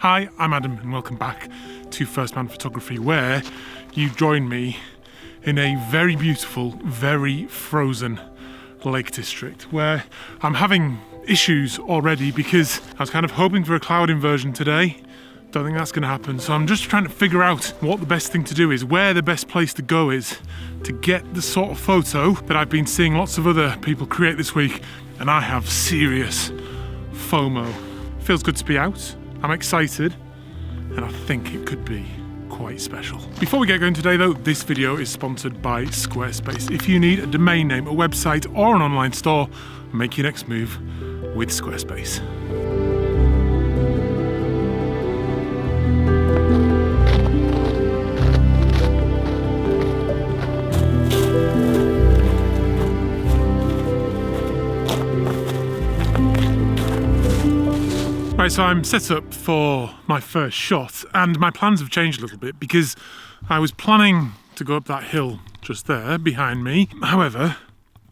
Hi, I'm Adam and welcome back to First Man Photography, where you join me in a very beautiful, very frozen Lake District, where I'm having issues already because I was kind of hoping for a cloud inversion today. Don't think that's going to happen, so I'm just trying to figure out what the best thing to do is, where the best place to go is to get the sort of photo that I've been seeing lots of other people create this week, and I have serious FOMO. Feels good to be out. I'm excited, and I think it could be quite special. Before we get going today though, this video is sponsored by Squarespace. If you need a domain name, a website or an online store, make your next move with Squarespace. Right, so I'm set up for my first shot, and my plans have changed a little bit because I was planning to go up that hill just there behind me. However,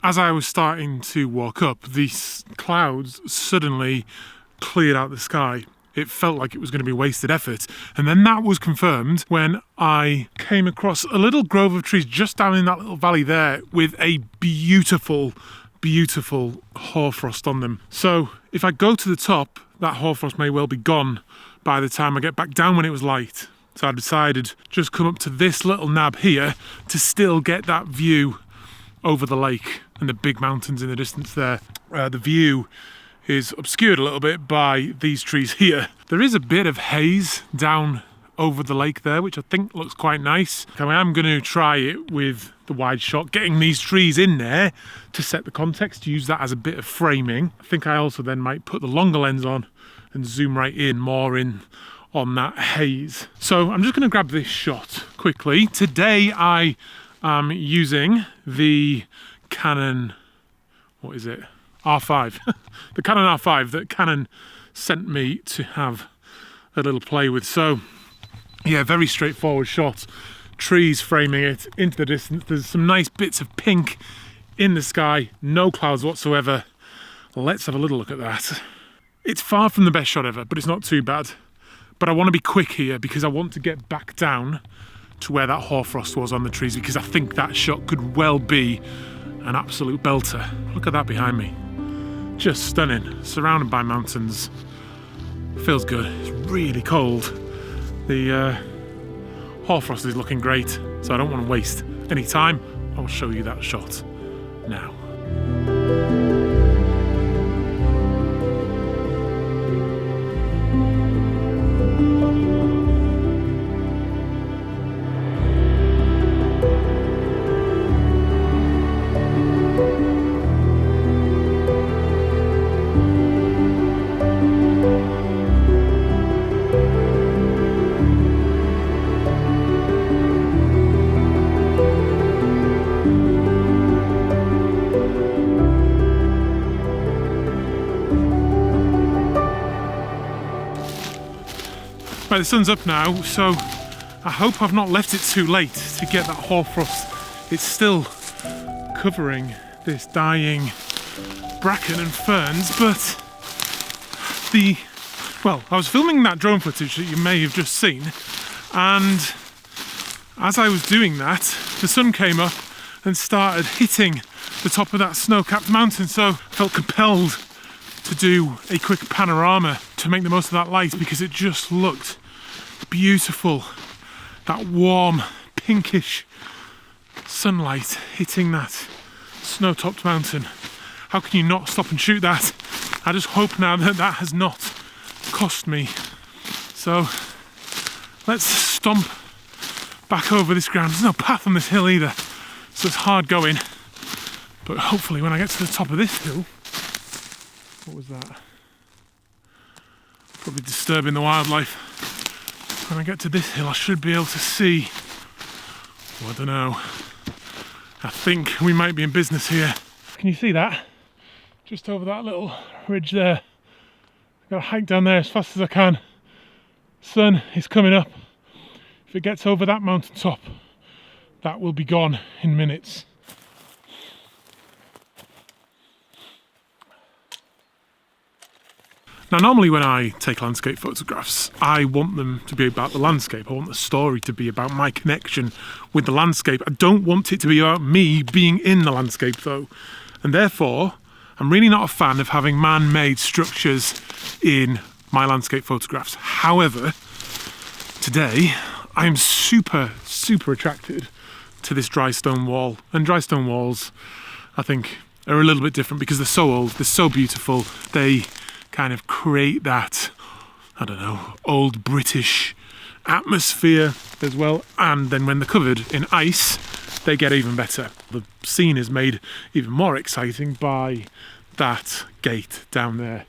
as I was starting to walk up, these clouds suddenly cleared out the sky. It felt like it was going to be wasted effort, and then that was confirmed when I came across a little grove of trees just down in that little valley there with a beautiful hoarfrost on them. So if I go to the top, that hoarfrost may well be gone by the time I get back down when it was light. So I decided just come up to this little nab here to still get that view over the lake and the big mountains in the distance there. The view is obscured a little bit by these trees here. There is a bit of haze down over the lake there, which I think looks quite nice. I am going to try it with the wide shot, getting these trees in there to set the context, use that as a bit of framing. I think I also then might put the longer lens on and zoom right in more in on that haze. So I'm just going to grab this shot quickly. Today I am using the Canon, what is it? R5. The Canon R5 that Canon sent me to have a little play with. So yeah, very straightforward shot. Trees framing it into the distance. There's some nice bits of pink in the sky, no clouds whatsoever. Let's have a little look at that. It's far from the best shot ever, but it's not too bad. But I want to be quick here because I want to get back down to where that hoarfrost was on the trees, because I think that shot could well be an absolute belter. Look at that behind me. Just stunning, surrounded by mountains. Feels good. It's really cold. The hoarfrost is looking great, so I don't want to waste any time. I'll show you that shot now. Right, the sun's up now, so I hope I've not left it too late to get that hoarfrost. It's still covering this dying bracken and ferns, but I was filming that drone footage that you may have just seen, and as I was doing that, the sun came up and started hitting the top of that snow-capped mountain, so I felt compelled to do a quick panorama to make the most of that light, because it just looked beautiful. That warm pinkish sunlight hitting that snow-topped mountain. How can you not stop and shoot that? I just hope now that that has not cost me. So let's stomp back over this ground. There's no path on this hill either, so it's hard going, but hopefully when I get to the top of this hill, what was that? Probably disturbing the wildlife. When I get to this hill, I should be able to see, well, I don't know. I think we might be in business here. Can you see that? Just over that little ridge there. I've got to hike down there as fast as I can. Sun is coming up. If it gets over that mountain top, that will be gone in minutes. Now, normally when I take landscape photographs, I want them to be about the landscape. I want the story to be about my connection with the landscape. I don't want it to be about me being in the landscape though. And therefore, I'm really not a fan of having man-made structures in my landscape photographs. However, today I am super attracted to this dry stone wall. And dry stone walls, I think, are a little bit different because they're so old, they're so beautiful. They kind of create that, I don't know, old British atmosphere as well. And then when they're covered in ice, they get even better. The scene is made even more exciting by that gate down there,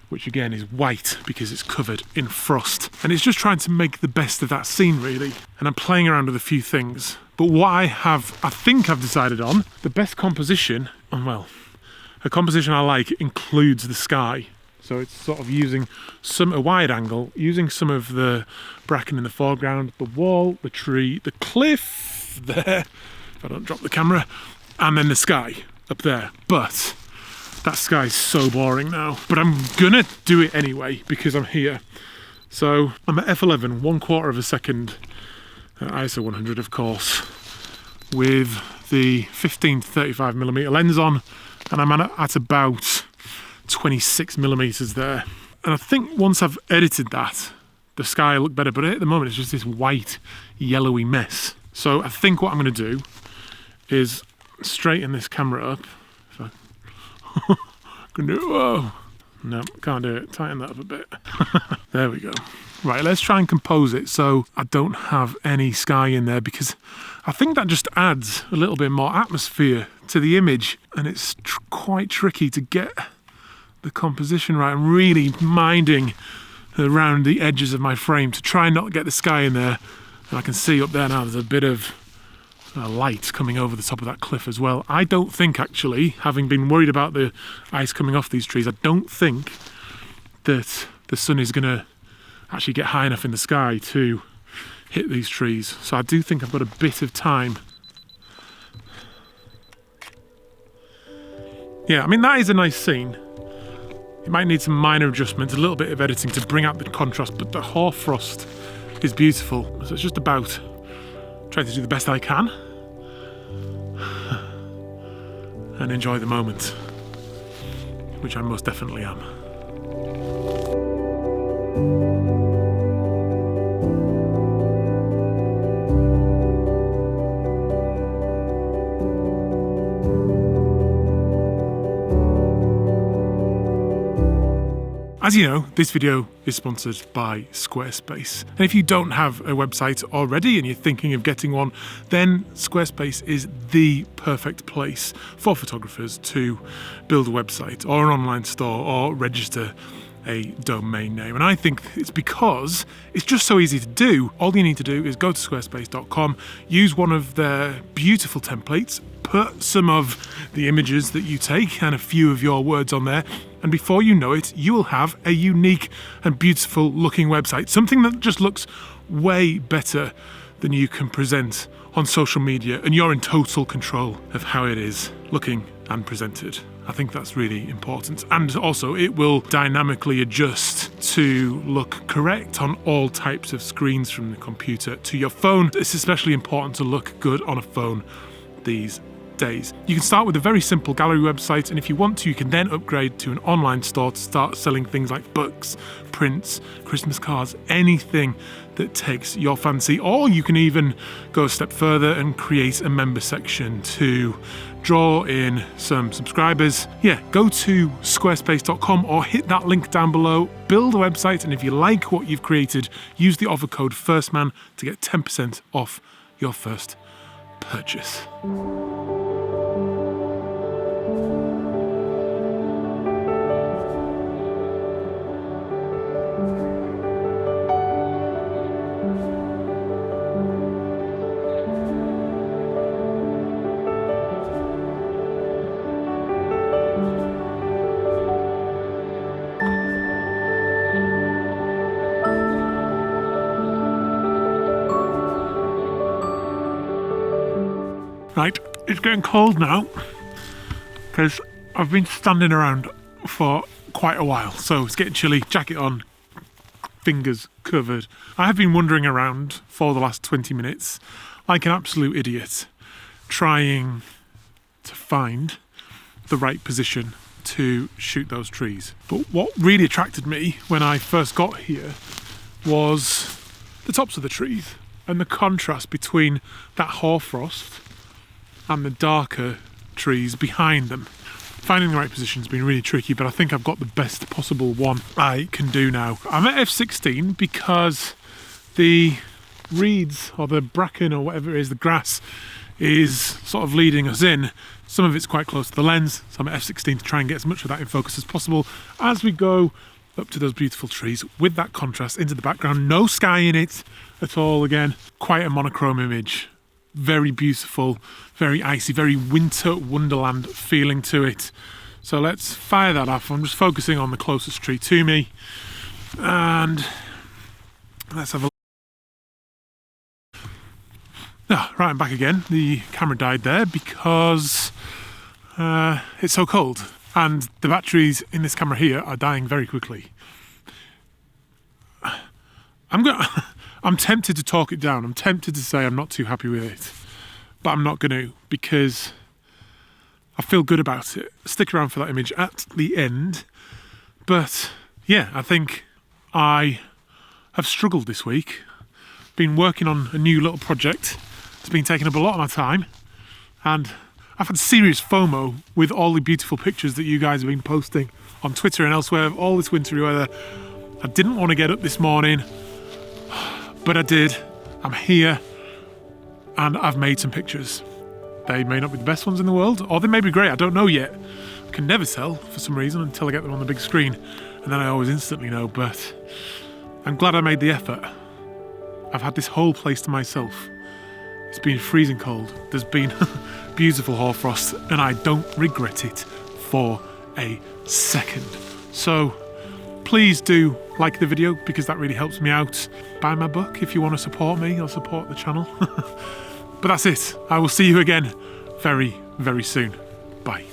which again is white because it's covered in frost. And it's just trying to make the best of that scene, really. And I'm playing around with a few things. But what I think I've decided on, the best composition, well, a composition I like includes the sky. So it's sort of using a wide angle, using some of the bracken in the foreground, the wall, the tree, the cliff there, if I don't drop the camera, and then the sky up there. But that sky's so boring now. But I'm gonna do it anyway because I'm here. So I'm at f11, 1/4 of a second, ISO 100 of course, with the 15 to 35mm lens on, and I'm at about 26mm there. And I think once I've edited that, the sky will look better, but at the moment it's just this white, yellowy mess. So I think what I'm going to do is straighten this camera up. If I can do it. Whoa. No, can't do it. Tighten that up a bit. There we go. Right, let's try and compose it so I don't have any sky in there, because I think that just adds a little bit more atmosphere to the image, and it's quite tricky to get the composition right. I'm really minding around the edges of my frame to try and not get the sky in there. And I can see up there now there's a bit of light coming over the top of that cliff as well. I don't think, actually, having been worried about the ice coming off these trees, I don't think that the sun is going to actually get high enough in the sky to hit these trees. So I do think I've got a bit of time. Yeah, I mean, that is a nice scene. It might need some minor adjustments, a little bit of editing to bring out the contrast, but the hoarfrost is beautiful. So it's just about trying to do the best I can and enjoy the moment, which I most definitely am. As you know, this video is sponsored by Squarespace. And if you don't have a website already and you're thinking of getting one, then Squarespace is the perfect place for photographers to build a website or an online store or register a domain name. And I think it's because it's just so easy to do. All you need to do is go to squarespace.com, use one of their beautiful templates, put some of the images that you take and a few of your words on there, and before you know it, you will have a unique and beautiful looking website, something that just looks way better than you can present on social media, and you're in total control of how it is looking and presented. I think that's really important. And also, it will dynamically adjust to look correct on all types of screens, from the computer to your phone. It's especially important to look good on a phone these days. You can start with a very simple gallery website, and if you want to, you can then upgrade to an online store to start selling things like books, prints, Christmas cards, anything that takes your fancy. Or you can even go a step further and create a member section to draw in some subscribers. Yeah, go to squarespace.com or hit that link down below, build a website, and if you like what you've created, use the offer code FIRSTMAN to get 10% off your first purchase. Right, it's getting cold now because I've been standing around for quite a while, so it's getting chilly, jacket on, fingers covered. I have been wandering around for the last 20 minutes like an absolute idiot, trying to find the right position to shoot those trees. But what really attracted me when I first got here was the tops of the trees and the contrast between that hoarfrost and the darker trees behind them. Finding the right position has been really tricky, but I think I've got the best possible one I can do now. I'm at f16 because the reeds or the bracken or whatever it is, the grass, is sort of leading us in. Some of it's quite close to the lens, so I'm at f16 to try and get as much of that in focus as possible as we go up to those beautiful trees with that contrast into the background. No sky in it at all again. Quite a monochrome image. Very beautiful, very icy, very winter wonderland feeling to it. So let's fire that off. I'm just focusing on the closest tree to me. And let's have a look. Ah, right, I'm back again. The camera died there because it's so cold. And the batteries in this camera here are dying very quickly. I'm tempted to talk it down. I'm tempted to say I'm not too happy with it, but I'm not going to, because I feel good about it. Stick around for that image at the end. But yeah, I think I have struggled this week. Been working on a new little project. It's been taking up a lot of my time, and I've had serious FOMO with all the beautiful pictures that you guys have been posting on Twitter and elsewhere of all this wintry weather. I didn't want to get up this morning, but I did. I'm here and I've made some pictures. They may not be the best ones in the world, or they may be great, I don't know yet. I can never tell for some reason until I get them on the big screen, and then I always instantly know, but I'm glad I made the effort. I've had this whole place to myself. It's been freezing cold. There's been beautiful hoarfrost, and I don't regret it for a second. So please do like the video, because that really helps me out. Buy my book if you want to support me or support the channel. But that's it. I will see you again very, very soon. Bye.